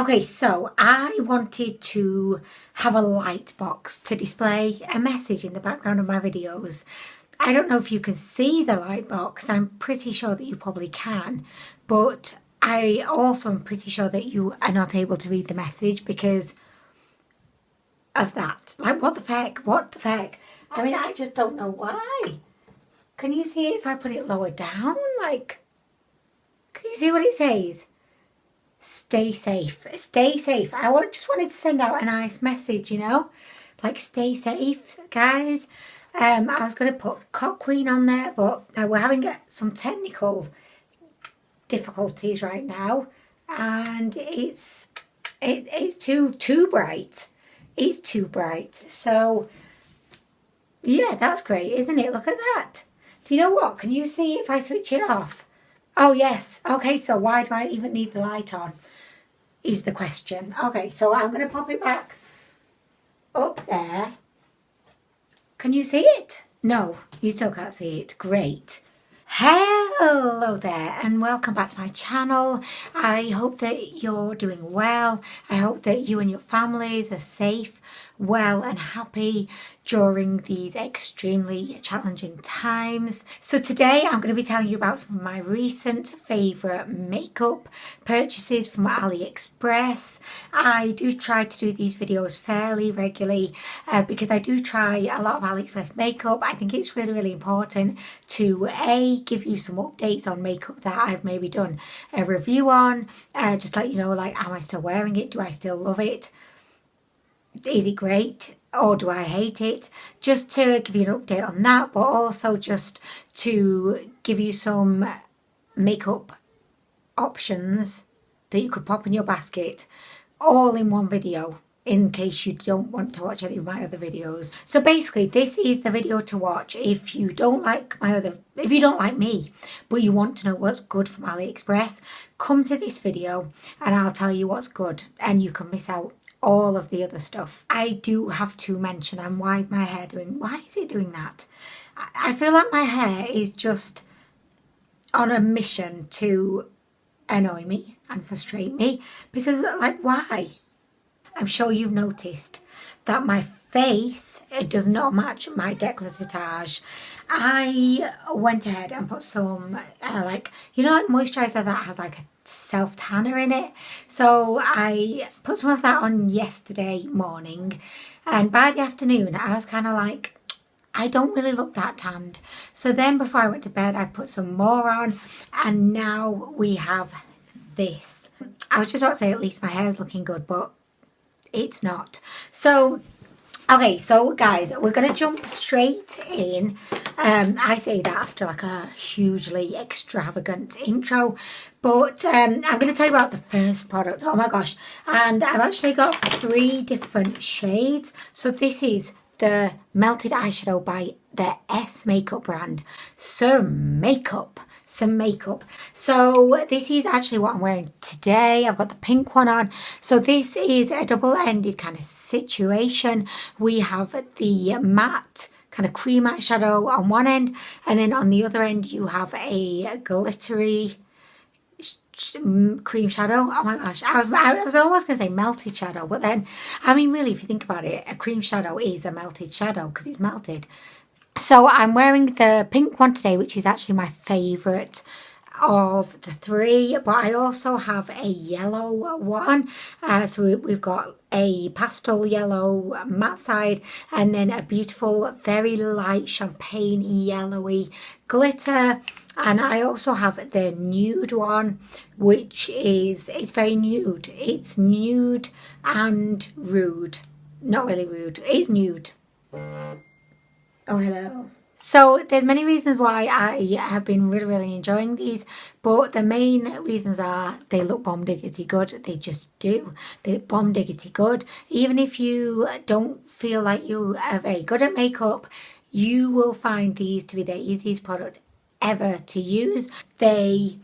Okay, so I wanted to have a light box to display a message in the background of my videos. I don't know if you can see the light box. I'm pretty sure that you probably can, but I also am pretty sure that you are not able to read the message because of that. Like, what the feck? What the feck? I mean, I just don't know why. Can you see it if I put it lower down? Like, can you see what it says? Stay safe. Stay safe. Just wanted to send out a nice message, you know? Like, stay safe, guys. I was going to put Cock Queen on there, but we're having some technical difficulties right now. And it's too bright. It's too bright. So, yeah, that's great, isn't it? Look at that. Do you know what? Can you see if I switch it off? Oh, yes. Okay, so why do I even need the light on is the question. Okay, so I'm going to pop it back up there. Can you see it? No, you still can't see it. Great. Hello there and welcome back to my channel. I hope that you're doing well. I hope that you and your families are safe, well and happy during these extremely challenging times. So today I'm going to be telling you about some of my recent favourite makeup purchases from AliExpress. I do try to do these videos fairly regularly because I do try a lot of AliExpress makeup. I think it's really important to give you some updates on makeup that I've maybe done a review on, just let you know, like, am I still wearing it? Do I still love it? Is it great or do I hate it? Just to give you an update on that, but also just to give you some makeup options that you could pop in your basket all in one video, in case you don't want to watch any of my other videos. So basically, this is the video to watch if you don't like if you don't like me, but you want to know what's good from AliExpress. Come to this video and I'll tell you what's good, and you can miss out all of the other stuff. I do have to mention, and why is my hair why is it doing that? I feel like my hair is just on a mission to annoy me and frustrate me, because, like, why? I'm sure you've noticed that my face, it does not match my décolletage. I went ahead and put some like moisturiser that has like a self tanner in it. So I put some of that on yesterday morning, and by the afternoon I was kind of like, I don't really look that tanned. So then before I went to bed I put some more on, and now we have this. I was just about to say at least my hair's looking good, but it's not. So okay, so guys, we're gonna jump straight in. I say that after like a hugely extravagant intro, but I'm gonna tell you about the first product. Oh my gosh. And I've actually got 3 different shades. So this is the Melted Eyeshadow by the S makeup brand. Some makeup. So this is actually what I'm wearing today. I've got the pink one on. So this is a double-ended kind of situation. We have the matte kind of cream eyeshadow on one end, and then on the other end you have a glittery cream shadow. Oh my gosh, I was almost going to say melted shadow, but then, I mean, really, if you think about it, a cream shadow is a melted shadow because it's melted. So I'm wearing the pink one today, which is actually my favourite of the 3, but I also have a yellow one. So we've got a pastel yellow matte side, and then a beautiful, very light champagne yellowy glitter. And I also have the nude one, which it's very nude. It's nude and rude. Not really rude. It's nude. Oh, hello. So there's many reasons why I have been really enjoying these, but the main reasons are they look bomb diggity good. They just do. They look bomb diggity good. Even if you don't feel like you are very good at makeup, you will find these to be the easiest product ever to use. They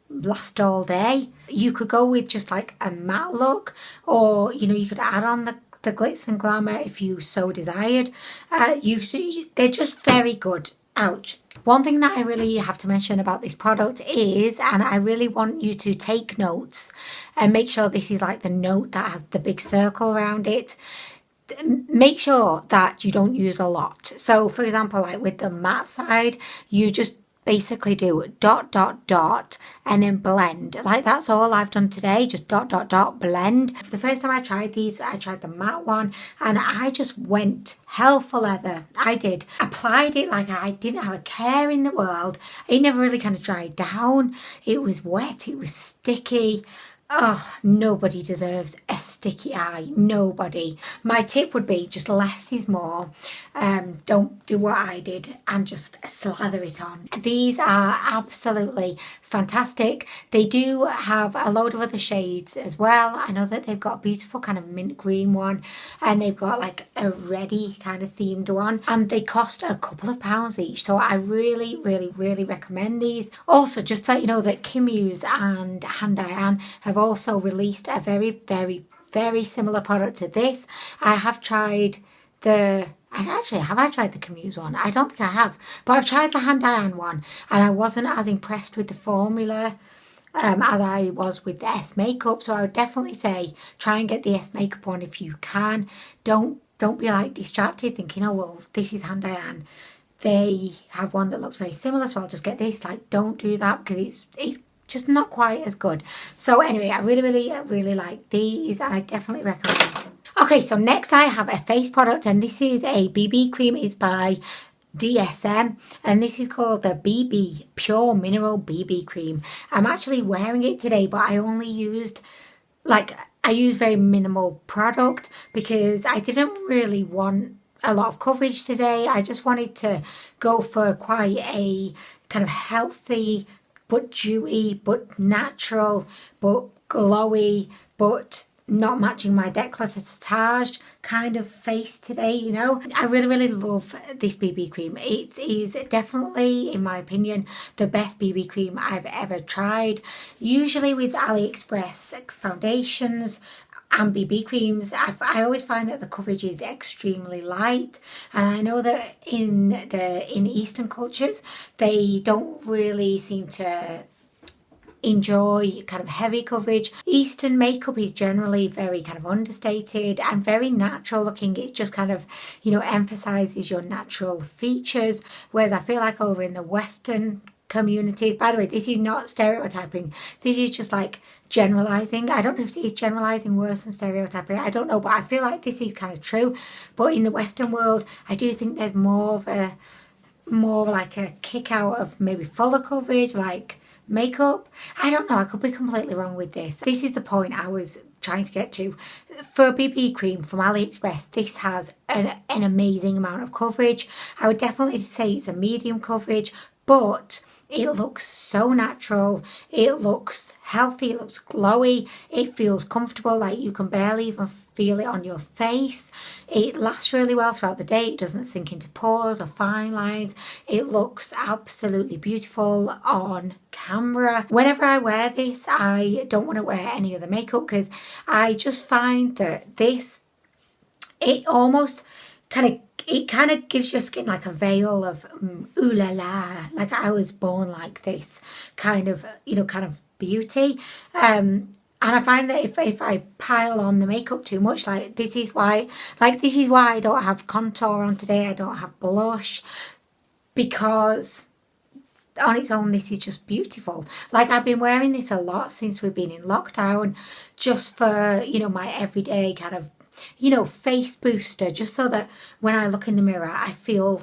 last all day. You could go with just like a matte look, or you could add on the glitz and glamour if you so desired. They're just very good. Ouch. One thing that I really have to mention about this product is, and I really want you to take notes and make sure this is like the note that has the big circle around it. Make sure that you don't use a lot. So for example, like with the matte side, you just basically do dot dot dot and then blend. Like that's all I've done today, just dot dot dot blend. The first time I tried these, I tried the matte one and I just went hell for leather. I did. Applied it like I didn't have a care in the world. It never really kind of dried down. It was wet, it was sticky. Oh, nobody deserves a sticky eye. Nobody. My tip would be just less is more. Don't do what I did and just slather it on. These are absolutely fantastic. They do have a load of other shades as well. I know that they've got a beautiful kind of mint green one and they've got like a reddy kind of themed one, and they cost a couple of pounds each. So I really, really, really recommend these. Also, just to let you know that Kimuse and Han Diane have also released a very, very, very similar product to this. I have tried the... have I tried the Kimuse one? I don't think I have. But I've tried the Han Diane one and I wasn't as impressed with the formula as I was with the S makeup. So I would definitely say try and get the S makeup one if you can. Don't be like distracted thinking, oh well, this is Han Diane. They have one that looks very similar, so I'll just get this. Like, don't do that because it's just not quite as good. So anyway, I really, really, really like these and I definitely recommend them. Okay, so next I have a face product and this is a BB cream. It's by D.S.M and this is called the BB Pure Mineral BB Cream. I'm actually wearing it today, but I only used I used very minimal product because I didn't really want a lot of coverage today. I just wanted to go for quite a kind of healthy but dewy but natural but glowy but not matching my décolletage kind of face today, you know. I really, really love this BB cream. It is definitely, in my opinion, the best BB cream I've ever tried. Usually with AliExpress foundations and BB creams, I always find that the coverage is extremely light, and I know that in Eastern cultures they don't really seem to enjoy kind of heavy coverage. Eastern makeup is generally very kind of understated and very natural looking. It just kind of, you know, emphasizes your natural features, whereas I feel like over in the Western communities, by the way, this is not stereotyping, this is just like generalizing. I don't know if it's generalizing worse than stereotyping, I don't know, but I feel like this is kind of true. But in the Western world, I do think there's more like a kick out of maybe fuller coverage, like makeup. I don't know, I could be completely wrong with this. This is the point I was trying to get to. For BB cream from AliExpress, this has an amazing amount of coverage. I would definitely say it's a medium coverage, but it looks so natural, it looks healthy, it looks glowy, it feels comfortable, like you can barely even feel it on your face. It lasts really well throughout the day, it doesn't sink into pores or fine lines. It looks absolutely beautiful on camera. Whenever I wear this, I don't want to wear any other makeup because I just find that this, it almost kind of gives your skin like a veil of ooh la la, like I was born like this kind of, you know, kind of beauty. And I find that if I pile on the makeup too much, like this is why I don't have contour on today, I don't have blush, because on its own this is just beautiful. Like I've been wearing this a lot since we've been in lockdown, just for, you know, my everyday kind of, you know, face booster, just so that when I look in the mirror I feel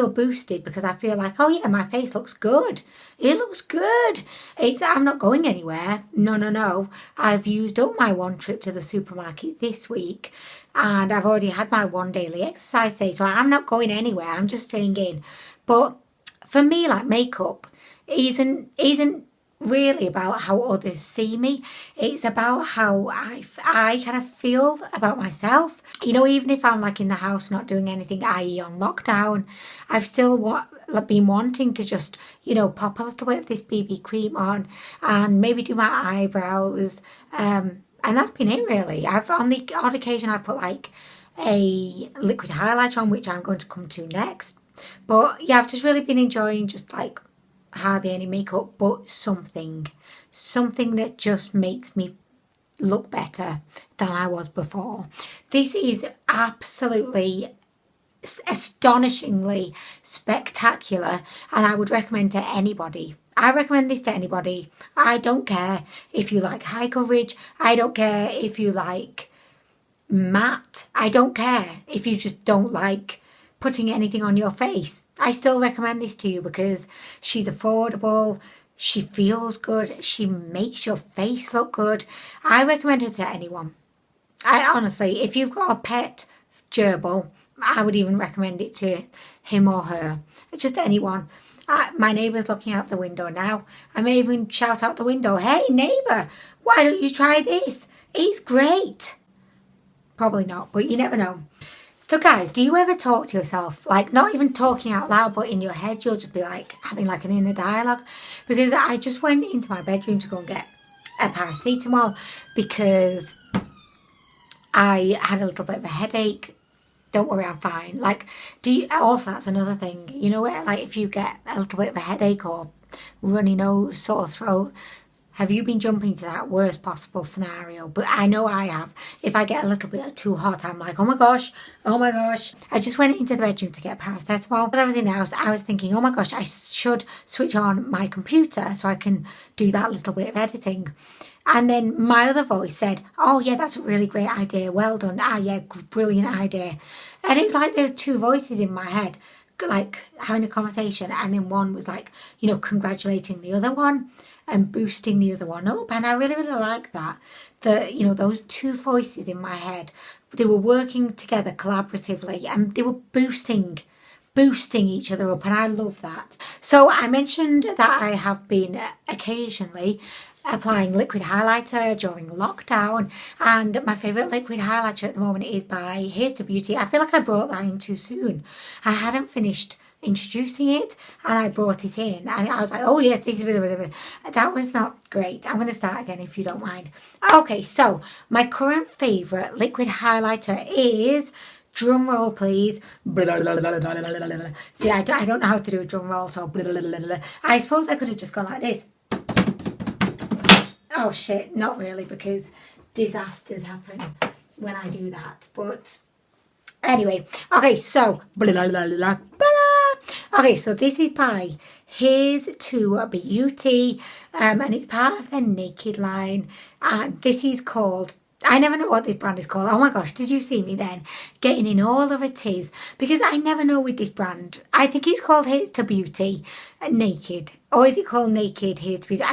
boosted, because I feel like, oh yeah, my face looks good, it looks good. I'm not going anywhere, no. I've used up my one trip to the supermarket this week and I've already had my one daily exercise day, so I'm not going anywhere, I'm just staying in. But for me, like, makeup isn't really about how others see me. It's about how I kind of feel about myself. You know, even if I'm like in the house not doing anything, i.e. on lockdown, I've still been wanting to just, you know, pop a little bit of this BB cream on and maybe do my eyebrows. And that's been it really. On the odd occasion I put like a liquid highlighter on, which I'm going to come to next. But yeah, I've just really been enjoying just like hardly any makeup, but something that just makes me look better than I was before. This is absolutely astonishingly spectacular, and I would recommend to anybody. I recommend this to anybody. I don't care if you like high coverage. I don't care if you like matte. I don't care if you just don't like putting anything on your face. I still recommend this to you because she's affordable. She feels good. She makes your face look good. I recommend her to anyone. I honestly, if you've got a pet gerbil, I would even recommend it to him or her. Just anyone. My neighbour's looking out the window now. I may even shout out the window, "Hey neighbour, why don't you try this? It's great." Probably not, but you never know. So guys, do you ever talk to yourself? Like, not even talking out loud, but in your head you'll just be like having like an inner dialogue? Because I just went into my bedroom to go and get a paracetamol because I had a little bit of a headache. Don't worry, I'm fine. Like, also, that's another thing. You know, like if you get a little bit of a headache or runny nose, sore throat, have you been jumping to that worst possible scenario? But I know I have. If I get a little bit too hot, I'm like, oh my gosh. I just went into the bedroom to get paracetamol. As I was in the house, I was thinking, oh my gosh, I should switch on my computer so I can do that little bit of editing. And then my other voice said, oh yeah, that's a really great idea. Well done. Ah yeah, brilliant idea. And it was like there were two voices in my head, like having a conversation. And then one was like, you know, congratulating the other one and boosting the other one up. And I really, really like that. You know, those two voices in my head, they were working together collaboratively and they were boosting each other up, and I love that. So I mentioned that I have been occasionally applying liquid highlighter during lockdown, and my favourite liquid highlighter at the moment is by Here's to Beauty. I feel like I brought that in too soon. I hadn't finished introducing it and I brought it in and I was like, oh yes, this is that was not great. I'm going to start again if you don't mind. Okay, so my current favourite liquid highlighter is, drum roll please, see I don't know how to do a drum roll, so I suppose I could have just gone like this. Oh shit, not really, because disasters happen when I do that. But anyway, okay, so okay, so this is by Here's to Beauty, and it's part of their Naked line, and this is called, I never know what this brand is called. Oh my gosh, did you see me then getting in all of it is? Because I never know with this brand. I think it's called Here's to Beauty Naked, or is it called Naked Here's to Beauty?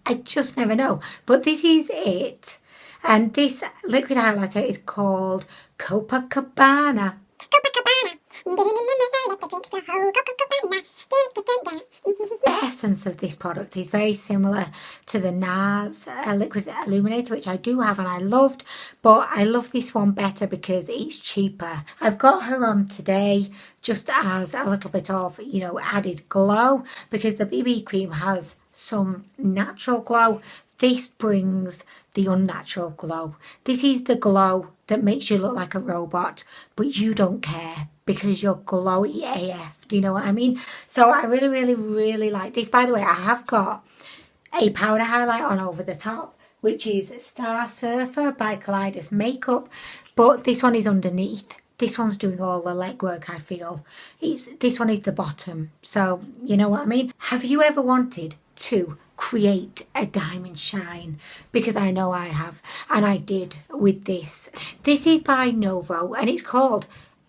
I just never know. But this is it. And this liquid highlighter is called Copacabana. The essence of this product is very similar to the NARS liquid illuminator, which I do have and I loved, but I love this one better because it's cheaper. I've got her on today just as a little bit of, you know, added glow, because the BB cream has some natural glow. This brings the unnatural glow. This is the glow that makes you look like a robot, but you don't care because you're glowy AF. Do you know what I mean? So I really, really, really like this. By the way, I have got a powder highlight on over the top, which is Star Surfer by Kaleidos Makeup, but this one is underneath. This one's doing all the legwork, I feel. This one is the bottom. So, you know what I mean? Have you ever wanted to create a diamond shine? Because I know I have, and I did with this. This is by Novo and it's called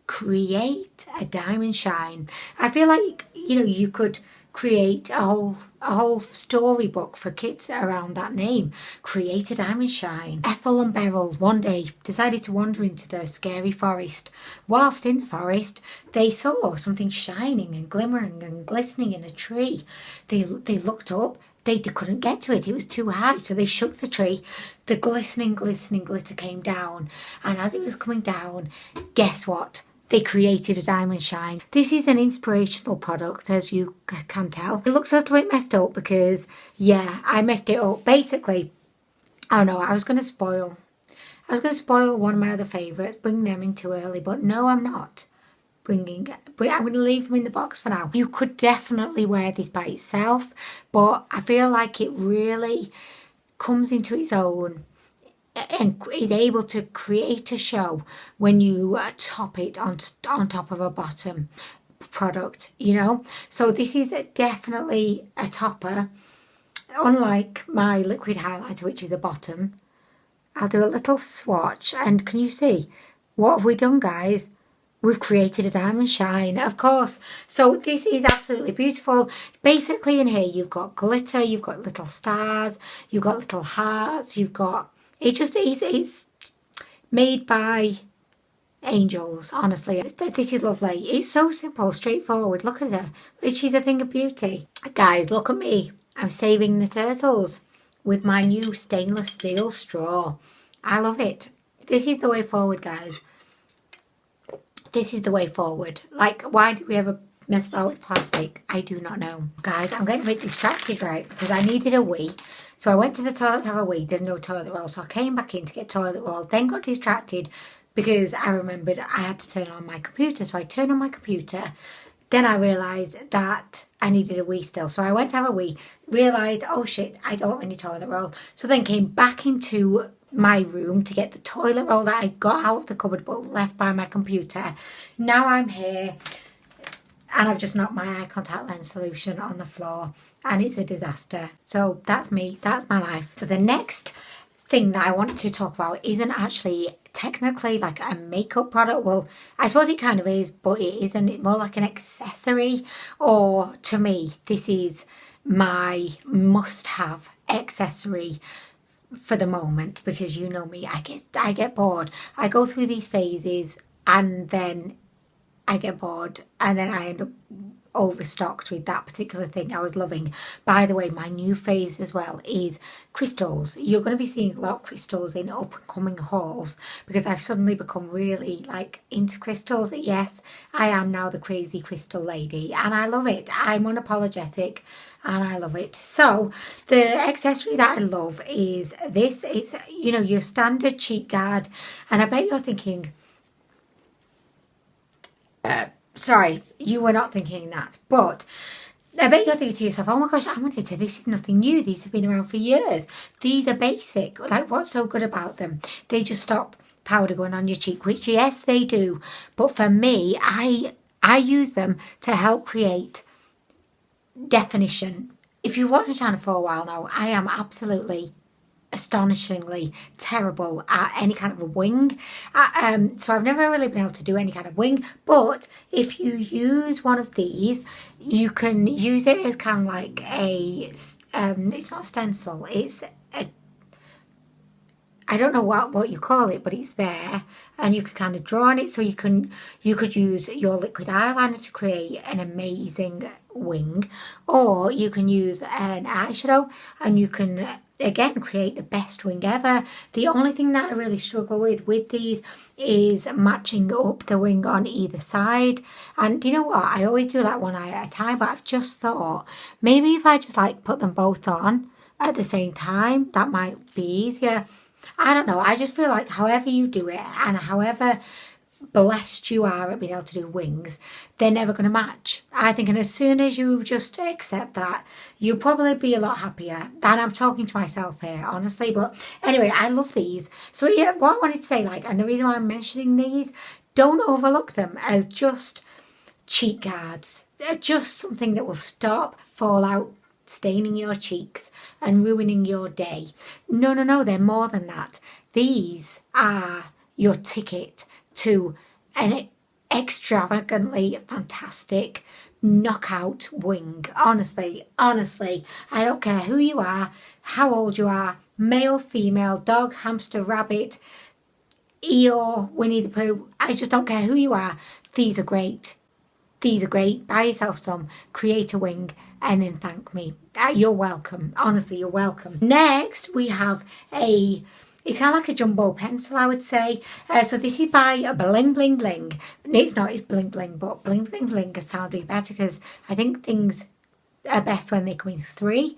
Create a Diamond Shine. I feel like, you know, you could create a whole storybook for kids around that name. Create a Diamond Shine. Ethel and Beryl one day decided to wander into the scary forest. Whilst in the forest, they saw something shining and glimmering and glistening in a tree. They looked up. They couldn't get to it. It was too high, so they shook the tree. The glistening glitter came down, and as it was coming down, guess what? They created a diamond shine. This is an inspirational product, as you can tell. It looks a little bit messed up because, yeah, I messed it up. Basically, oh no, I was going to spoil one of my other favourites, bring them in too early, but no, I'm not. I'm going to leave them in the box for now. You could definitely wear this by itself, but I feel like it really comes into its own and is able to create a show when you top it on top of a bottom product, you know. So this is definitely a topper, unlike my liquid highlighter, which is a bottom. I'll do a little swatch, and can you see what have we done, guys? We've created a diamond shine, of course. So this is absolutely beautiful. Basically in here you've got glitter, you've got little stars, you've got little hearts, you've got, it's made by angels, honestly. This is lovely. It's so simple, straightforward. Look at her. She's a thing of beauty. Guys, look at me. I'm saving the turtles with my new stainless steel straw. I love it. This is the way forward, guys. This is the way forward. Like, why did we ever mess about with plastic? I do not know. Guys, I'm getting a bit distracted, right? Because I needed a wee. So I went to the toilet to have a wee. There's no toilet roll. So I came back in to get toilet roll. Then got distracted because I remembered I had to turn on my computer. So I turned on my computer. Then I realised that I needed a wee still. So I went to have a wee. Realised, oh shit, I don't have any toilet roll. So then came back into my room to get the toilet roll that I got out of the cupboard but left by my computer. Now I'm here and I've just knocked my eye contact lens solution on the floor and it's a disaster. So that's me, that's my life. So the next thing that I want to talk about isn't actually technically like a makeup product. Well, I suppose it kind of is, but it isn't. It's more like an accessory, or to me this is my must-have accessory for the moment, because you know me, I get bored. I go through these phases and then I get bored and then I end up overstocked with that particular thing I was loving. By the way, my new phase as well is crystals. You're going to be seeing a lot of crystals in up and coming hauls because I've suddenly become really like into crystals. Yes, I am now the crazy crystal lady and I love it. I'm unapologetic and I love it. So the accessory that I love is this. It's, you know, your standard cheek guard, and I bet you're thinking, sorry, you were not thinking that, but I bet you're thinking to yourself, oh my gosh, Amanita, this is nothing new. These have been around for years. These are basic. Like, what's so good about them? They just stop powder going on your cheek, which yes, they do. But for me, I use them to help create definition. If you've watched my channel for a while now, I am absolutely astonishingly terrible at any kind of a wing, so I've never really been able to do any kind of wing. But if you use one of these, you can use it as kind of like a it's not a stencil, it's a, I don't know what you call it, but it's there and you can kind of draw on it. So you could use your liquid eyeliner to create an amazing wing, or you can use an eyeshadow and you can again create the best wing ever. The only thing that I really struggle with these is matching up the wing on either side. And do you know what? I always do that one eye at a time, but I've just thought maybe if I just like put them both on at the same time, that might be easier. I don't know. I just feel like however you do it and however blessed you are at being able to do wings, they're never going to match. I think, and as soon as you just accept that, you'll probably be a lot happier. And I'm talking to myself here, honestly. But anyway, I love these. So yeah, what I wanted to say, like, and the reason why I'm mentioning these, don't overlook them as just cheek guards. They're just something that will stop fallout staining your cheeks and ruining your day. No, they're more than that. These are your ticket to an extravagantly fantastic knockout wing. Honestly, I don't care who you are, how old you are, male, female, dog, hamster, rabbit, Eeyore, Winnie the Pooh. I just don't care who you are. These are great. These are great. Buy yourself some, create a wing, and then thank me. You're welcome. Honestly, you're welcome. Next, we have it's kind of like a jumbo pencil, I would say. So this is by Bling Bling Bling. It's not, it's Bling Bling, but Bling Bling Bling sounds really better because I think things are best when they come in 3.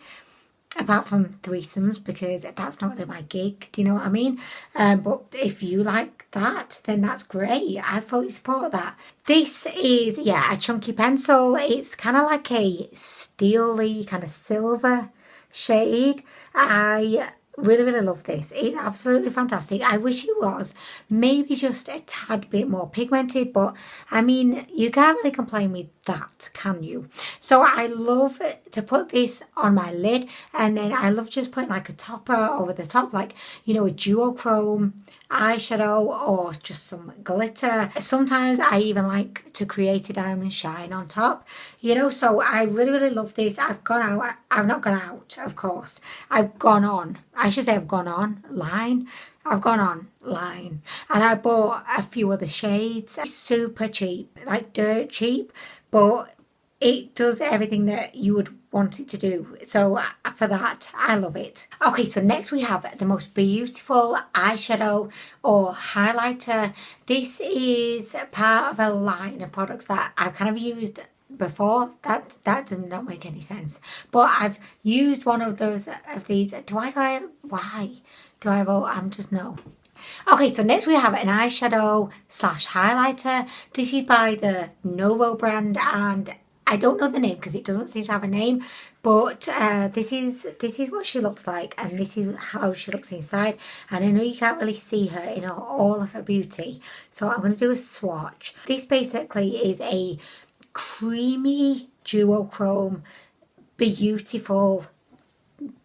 apart from threesomes, because that's not really my gig, do you know what I mean? But if you like that, then that's great. I fully support that. This is, yeah, a chunky pencil. It's kind of like a steely kind of silver shade. I really love this. It's absolutely fantastic. I wish it was maybe just a tad bit more pigmented, but I mean, you can't really complain with that, can you? So I love to put this on my lid, and then I love just putting like a topper over the top, like, you know, a duochrome eyeshadow or just some glitter. Sometimes I even like to create a diamond shine on top, you know. So I really love this. I've not gone out, of course. I've gone on. I should say I've gone online. I've gone online and I bought a few other shades. Super cheap, like dirt cheap, but it does everything that you would want it to do. So for that, I love it. Okay, so next we have the most beautiful eyeshadow or highlighter. This is part of a line of products that I've kind of used before. That does not make any sense. But I've used one of those of these. Why do I vote? I'm just no. Okay, so next we have an eyeshadow slash highlighter. This is by the Novo brand, and I don't know the name because it doesn't seem to have a name, but this is what she looks like, and this is how she looks inside. And I know you can't really see her in all of her beauty, so I'm going to do a swatch. This basically is a creamy duochrome, beautiful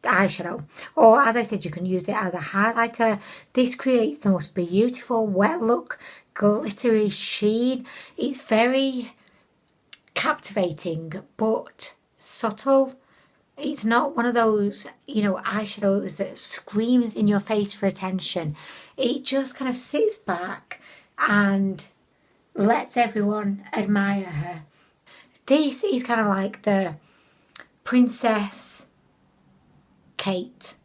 eyeshadow, or as I said, you can use it as a highlighter. This creates the most beautiful wet look, glittery sheen. It's very captivating but subtle. It's not one of those, you know, eyeshadows that screams in your face for attention. It just kind of sits back and lets everyone admire her. This is kind of like the Princess Kate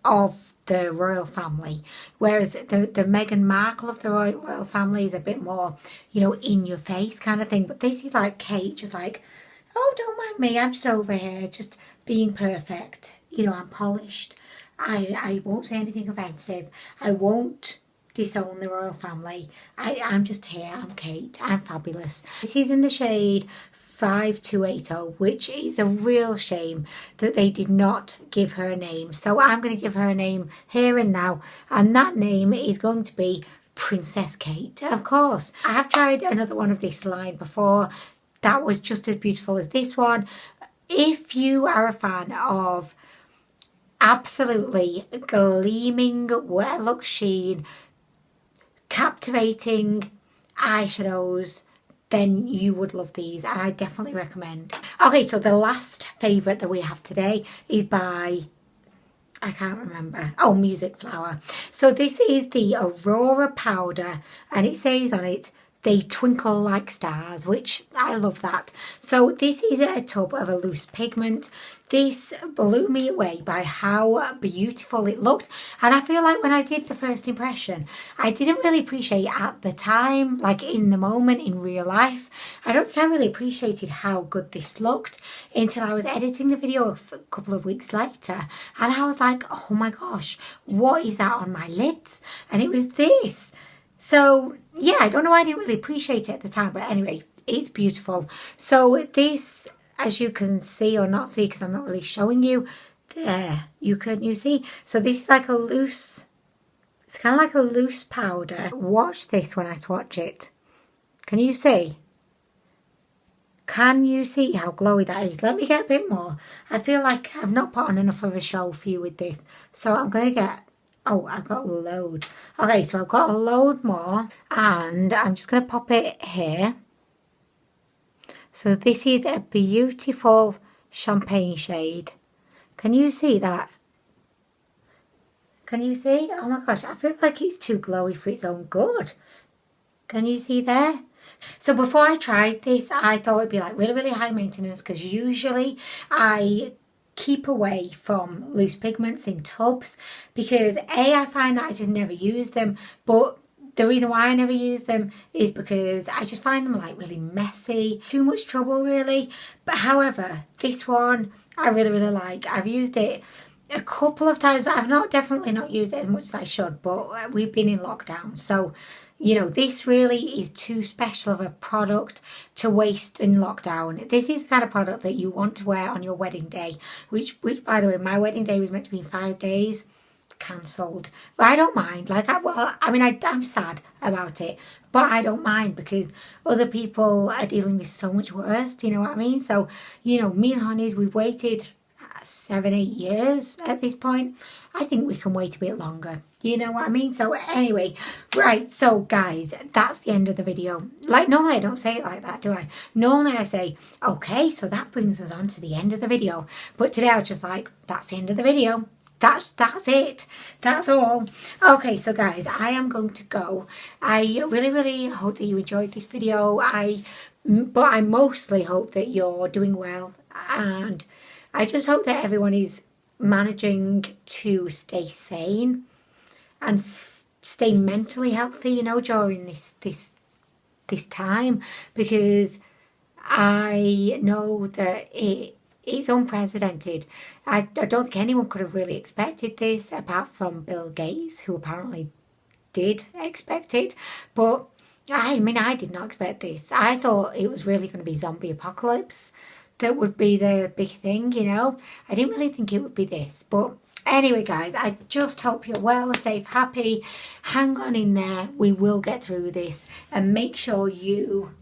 of the royal family, whereas the Meghan Markle of the royal family is a bit more, you know, in your face kind of thing. But this is like Kate, just like, oh, don't mind me, I'm just over here just being perfect, you know, I'm polished, I won't say anything offensive, I won't disown the royal family, I'm just here, I'm Kate, I'm fabulous. This is in the shade 5280, which is a real shame that they did not give her a name. So I'm going to give her a name here and now, and that name is going to be Princess Kate, of course. I have tried another one of this line before that was just as beautiful as this one. If you are a fan of absolutely gleaming wet look sheen, captivating eyeshadows, then you would love these, and I definitely recommend. Okay, so the last favourite that we have today is by, I can't remember, oh, Music Flower. So this is the Aurora powder, and it says on it, they twinkle like stars, which I love that. So this is a tub of a loose pigment. This blew me away by how beautiful it looked, and I feel like when I did the first impression, I didn't really appreciate at the time, like in the moment in real life, I don't think I really appreciated how good this looked until I was editing the video a couple of weeks later, and I was like, oh my gosh, what is that on my lids? And it was this. So yeah, I don't know why I didn't really appreciate it at the time, but anyway, it's beautiful. So this, as you can see or not see, because I'm not really showing you, there, you see. So this is like a loose, it's kind of like a loose powder. Watch this when I swatch it. Can you see? Can you see how glowy that is? Let me get a bit more. I feel like I've not put on enough of a show for you with this. So I'm going to get, oh, I've got a load. Okay, so I've got a load more, and I'm just going to pop it here. So this is a beautiful champagne shade. Can you see that? Can you see? Oh my gosh, I feel like it's too glowy for its own good. Can you see there? So before I tried this, I thought it'd be like really high maintenance, because usually I keep away from loose pigments in tubs, because I find that I just never use them, but the reason why I never use them is because I just find them like really messy, too much trouble really. But however, this one I really like. I've used it a couple of times, but I've definitely not used it as much as I should, but we've been in lockdown, so you know, this really is too special of a product to waste in lockdown. This is the kind of product that you want to wear on your wedding day, which by the way, my wedding day was meant to be in 5 days, cancelled. But I don't mind. Like, I'm sad about it, but I don't mind because other people are dealing with so much worse. Do you know what I mean? So, you know, me and Honeys, we've waited 7-8 years at this point. I think we can wait a bit longer. You know what I mean? So anyway, right, so guys, that's the end of the video. Like, normally I don't say it like that, do I? Normally I say, okay, so that brings us on to the end of the video. But today I was just like, that's the end of the video. That's it. That's all. Okay, so guys, I am going to go. I really hope that you enjoyed this video. But I mostly hope that you're doing well, and I just hope that everyone is managing to stay sane and stay mentally healthy, you know, during this time, because I know that it's unprecedented. I don't think anyone could have really expected this, apart from Bill Gates, who apparently did expect it. But I mean, I did not expect this. I thought it was really going to be zombie apocalypse that would be the big thing, you know. I didn't really think it would be this. But anyway, guys, I just hope you're well, safe, happy. Hang on in there. We will get through this, and make sure you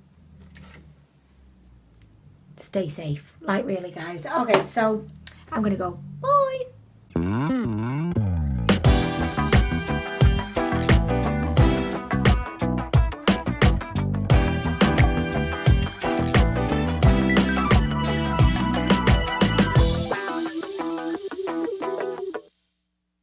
stay safe. Like, really, guys. Okay, so I'm going to go. Bye.